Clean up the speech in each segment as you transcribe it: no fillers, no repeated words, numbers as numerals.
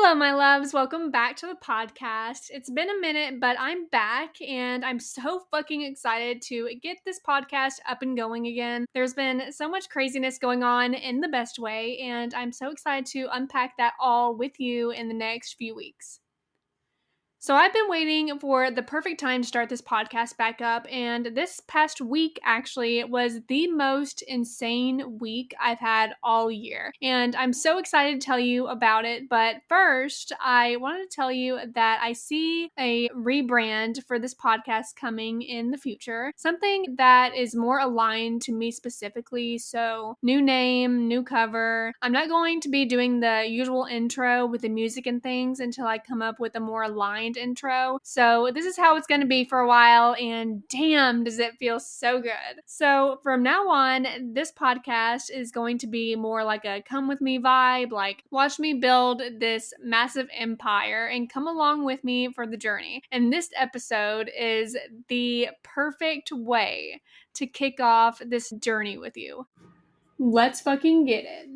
Hello, my loves. Welcome back to the podcast. It's been a minute, but I'm back and I'm so fucking excited to get this podcast up and going again. There's been so much craziness going on in the best way, and I'm so excited to unpack that all with you in the next few weeks. So I've been waiting for the perfect time to start this podcast back up, and this past week actually was the most insane week I've had all year. And I'm so excited to tell you about it, but first, I wanted to tell you that I see a rebrand for this podcast coming in the future, something that is more aligned to me specifically. So, new name, new cover. I'm not going to be doing the usual intro with the music and things until I come up with a more aligned intro. So this is how it's going to be for a while, and damn, does it feel so good. So from now on, this podcast is going to be more like a come with me vibe, like watch me build this massive empire and come along with me for the journey. And this episode is the perfect way to kick off this journey with you. Let's fucking get it.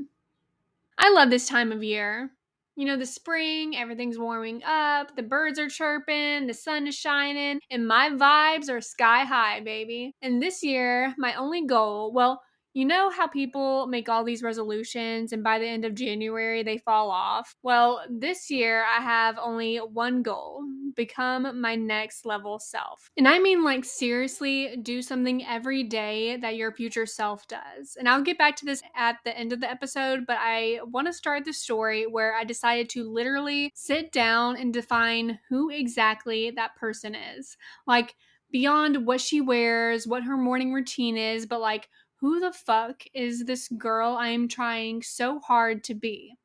I love this time of year. You know, the spring, everything's warming up, the birds are chirping, the sun is shining, and my vibes are sky high, baby. And this year, my only goal, well, you know how people make all these resolutions and by the end of January they fall off? Well, this year I have only one goal: become my next level self. And I mean, like, seriously, do something every day that your future self does. And I'll get back to this at the end of the episode, but I want to start the story where I decided to literally sit down and define who exactly that person is. Like, beyond what she wears, what her morning routine is, but like, who the fuck is this girl I am trying so hard to be?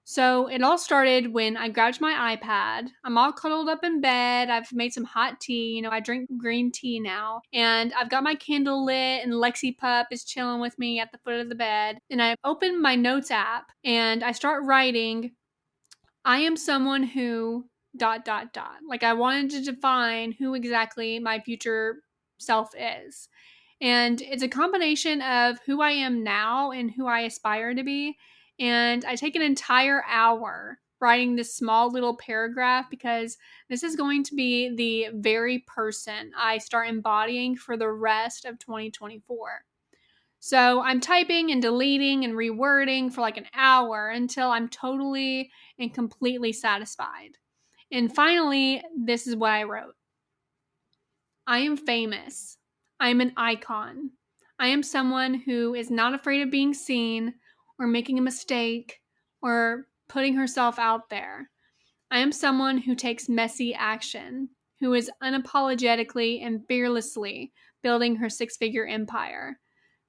So it all started when I grabbed my iPad. I'm all cuddled up in bed. I've made some hot tea. You know, I drink green tea now. And I've got my candle lit, and Lexi Pup is chilling with me at the foot of the bed. And I open my notes app and I start writing, I am someone who ... Like, I wanted to define who exactly my future self is. And it's a combination of who I am now and who I aspire to be. And I take an entire hour writing this small little paragraph because this is going to be the very person I start embodying for the rest of 2024. So I'm typing and deleting and rewording for like an hour until I'm totally and completely satisfied. And finally, this is what I wrote. I am famous. I am an icon. I am someone who is not afraid of being seen or making a mistake or putting herself out there. I am someone who takes messy action, who is unapologetically and fearlessly building her six-figure empire,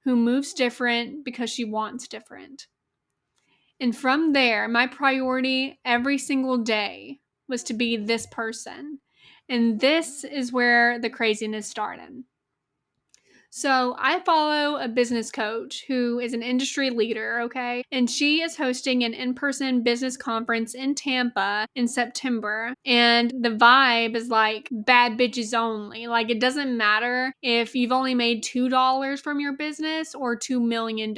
who moves different because she wants different. And from there, my priority every single day was to be this person. And this is where the craziness started. So I follow a business coach who is an industry leader, okay? And she is hosting an in-person business conference in Tampa in September. And the vibe is like bad bitches only. Like, it doesn't matter if you've only made $2 from your business or $2 million.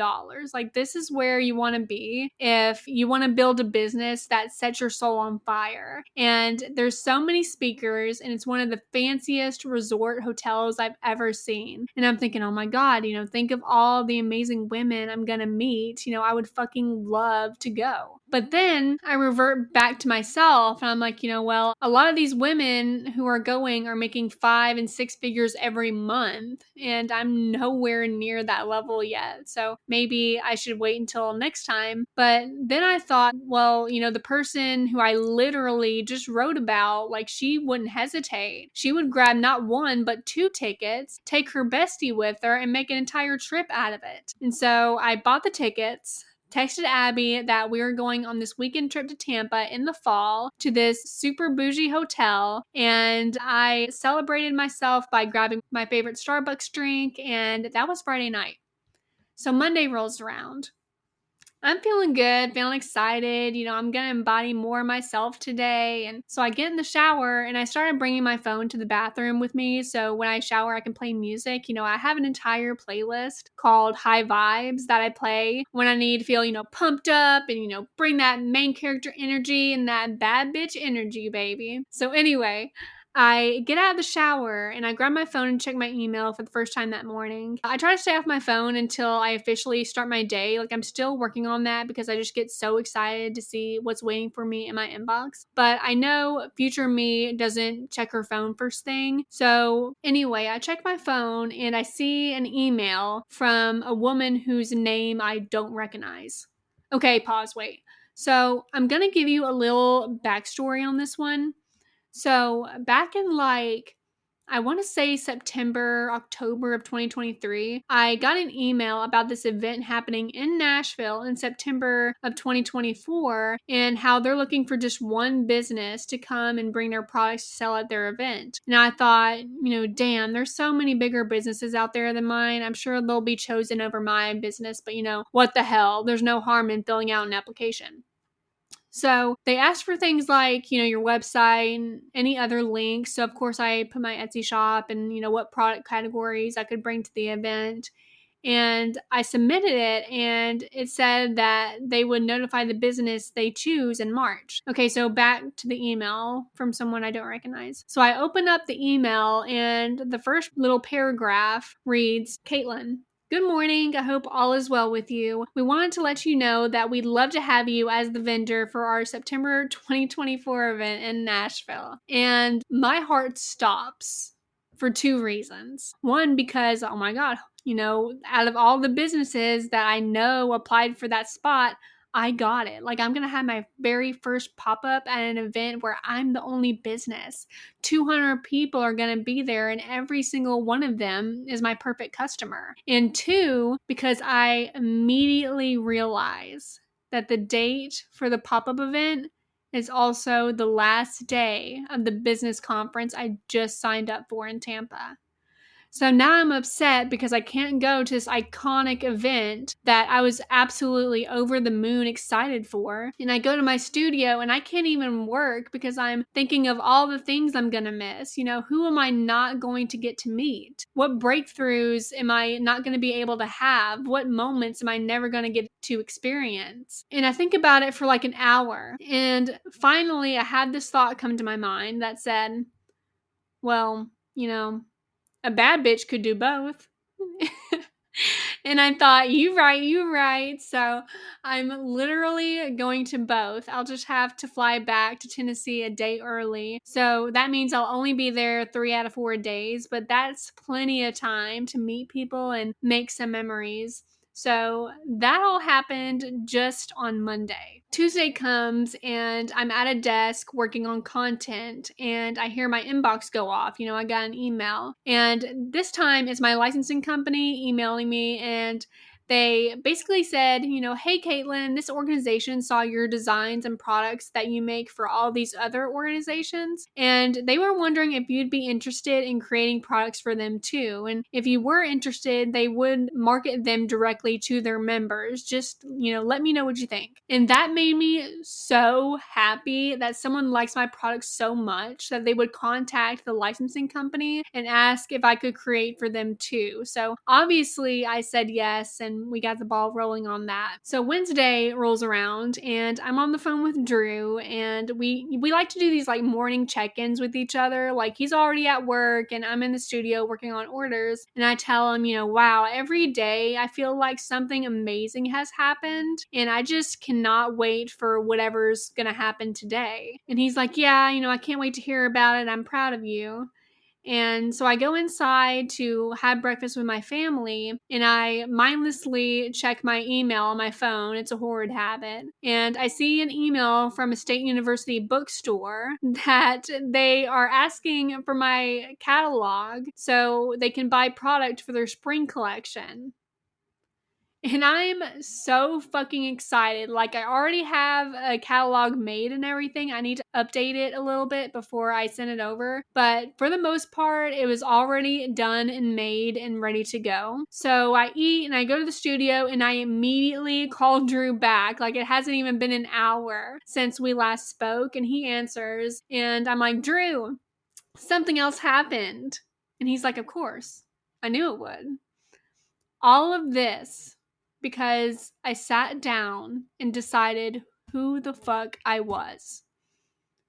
Like, this is where you want to be if you want to build a business that sets your soul on fire. And there's so many speakers, and it's one of the fanciest resort hotels I've ever seen. And I'm thinking, oh my God, you know, think of all the amazing women I'm gonna meet. You know, I would fucking love to go. But then I revert back to myself and I'm like, you know, well, a lot of these women who are going are making 5 and 6 figures every month, and I'm nowhere near that level yet. So maybe I should wait until next time. But then I thought, well, you know, the person who I literally just wrote about, like, she wouldn't hesitate. She would grab not 1, but 2 tickets, take her bestie with her, and make an entire trip out of it. And so I bought the tickets, texted Abby that we were going on this weekend trip to Tampa in the fall to this super bougie hotel, and I celebrated myself by grabbing my favorite Starbucks drink, and that was Friday night. So Monday rolls around. I'm feeling good, feeling excited. I'm going to embody more of myself today. And so I get in the shower and I started bringing my phone to the bathroom with me. So when I shower, I can play music. I have an entire playlist called High Vibes that I play when I need to feel, pumped up and, bring that main character energy and that bad bitch energy, baby. So anyway, I get out of the shower and I grab my phone and check my email for the first time that morning. I try to stay off my phone until I officially start my day. Like, I'm still working on that because I just get so excited to see what's waiting for me in my inbox. But I know future me doesn't check her phone first thing. So anyway, I check my phone and I see an email from a woman whose name I don't recognize. Okay, pause, wait. So I'm going to give you a little backstory on this one. So back in I want to say September, October of 2023, I got an email about this event happening in Nashville in September of 2024 and how they're looking for just one business to come and bring their products to sell at their event. And I thought, damn, there's so many bigger businesses out there than mine. I'm sure they'll be chosen over my business, but what the hell? There's no harm in filling out an application. So they asked for things like, your website and any other links. So of course I put my Etsy shop and, what product categories I could bring to the event. And I submitted it and it said that they would notify the business they choose in March. Okay, so back to the email from someone I don't recognize. So I open up the email and the first little paragraph reads, Caitlin, good morning. I hope all is well with you. We wanted to let you know that we'd love to have you as the vendor for our September 2024 event in Nashville. And my heart stops for two reasons. One, because, oh my God, out of all the businesses that I know applied for that spot, I got it. Like, I'm going to have my very first pop-up at an event where I'm the only business. 200 people are going to be there and every single one of them is my perfect customer. And two, because I immediately realize that the date for the pop-up event is also the last day of the business conference I just signed up for in Tampa. So now I'm upset because I can't go to this iconic event that I was absolutely over the moon excited for. And I go to my studio and I can't even work because I'm thinking of all the things I'm going to miss. Who am I not going to get to meet? What breakthroughs am I not going to be able to have? What moments am I never going to get to experience? And I think about it for like an hour. And finally, I had this thought come to my mind that said, well, a bad bitch could do both. And I thought, you right. So I'm literally going to both. I'll just have to fly back to Tennessee a day early. So that means I'll only be there 3 out of 4 days, but that's plenty of time to meet people and make some memories. So that all happened just on Monday. Tuesday comes and I'm at a desk working on content and I hear my inbox go off. I got an email and this time it's my licensing company emailing me and they basically said, hey, Caitlin, this organization saw your designs and products that you make for all these other organizations. And they were wondering if you'd be interested in creating products for them too. And if you were interested, they would market them directly to their members. Just, let me know what you think. And that made me so happy that someone likes my products so much that they would contact the licensing company and ask if I could create for them too. So obviously I said yes, and we got the ball rolling on that. So Wednesday rolls around and I'm on the phone with Drew and we like to do these like morning check-ins with each other. Like, he's already at work and I'm in the studio working on orders and I tell him, wow, every day I feel like something amazing has happened and I just cannot wait for whatever's gonna happen today. And he's like, yeah, I can't wait to hear about it. I'm proud of you. And so I go inside to have breakfast with my family and I mindlessly check my email on my phone. It's a horrid habit. And I see an email from a state university bookstore that they are asking for my catalog so they can buy product for their spring collection. And I'm so fucking excited. Like, I already have a catalog made and everything. I need to update it a little bit before I send it over. But for the most part, it was already done and made and ready to go. So I eat and I go to the studio and I immediately call Drew back. Like, it hasn't even been an hour since we last spoke. And he answers. And I'm like, Drew, something else happened. And he's like, of course. I knew it would. All of this because I sat down and decided who the fuck I was.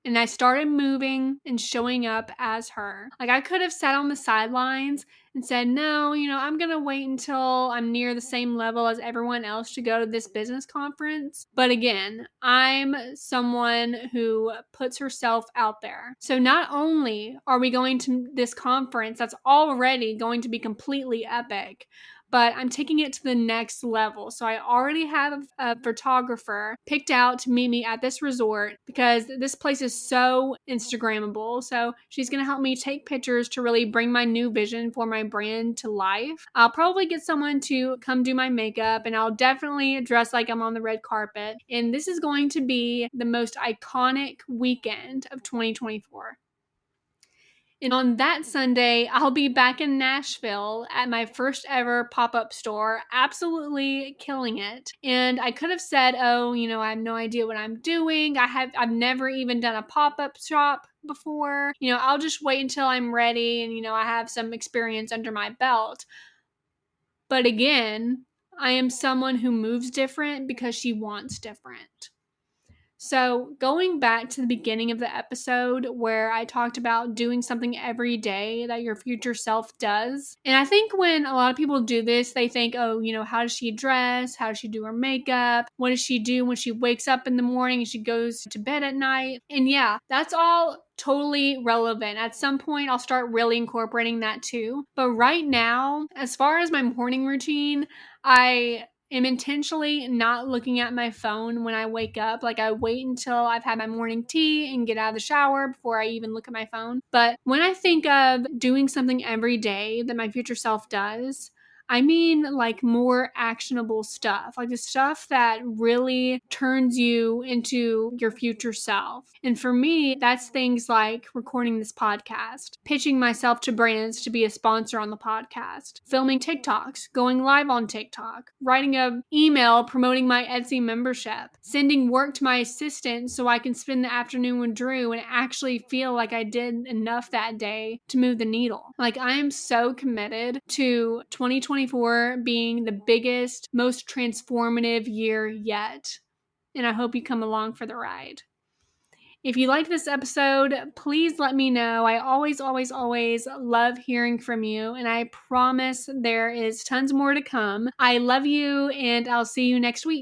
And I started moving and showing up as her. Like, I could have sat on the sidelines and said, no, I'm going to wait until I'm near the same level as everyone else to go to this business conference. But again, I'm someone who puts herself out there. So not only are we going to this conference that's already going to be completely epic, but I'm taking it to the next level. So I already have a photographer picked out to meet me at this resort because this place is so Instagrammable. So she's going to help me take pictures to really bring my new vision for my brand to life. I'll probably get someone to come do my makeup, and I'll definitely dress like I'm on the red carpet. And this is going to be the most iconic weekend of 2024. And on that Sunday, I'll be back in Nashville at my first ever pop-up store, absolutely killing it. And I could have said, oh, I have no idea what I'm doing. I've never even done a pop-up shop before. I'll just wait until I'm ready and, I have some experience under my belt. But again, I am someone who moves different because she wants different. So, going back to the beginning of the episode where I talked about doing something every day that your future self does. And I think when a lot of people do this, they think, oh, how does she dress? How does she do her makeup? What does she do when she wakes up in the morning and she goes to bed at night? And yeah, that's all totally relevant. At some point, I'll start really incorporating that too. But right now, as far as my morning routine, I am intentionally not looking at my phone when I wake up. Like, I wait until I've had my morning tea and get out of the shower before I even look at my phone. But when I think of doing something every day that my future self does, I mean like more actionable stuff, like the stuff that really turns you into your future self. And for me, that's things like recording this podcast, pitching myself to brands to be a sponsor on the podcast, filming TikToks, going live on TikTok, writing an email promoting my Etsy membership, sending work to my assistant so I can spend the afternoon with Drew and actually feel like I did enough that day to move the needle. Like, I am so committed to 2024 being the biggest, most transformative year yet. And I hope you come along for the ride. If you liked this episode, please let me know. I always, always, always love hearing from you. And I promise there is tons more to come. I love you, and I'll see you next week.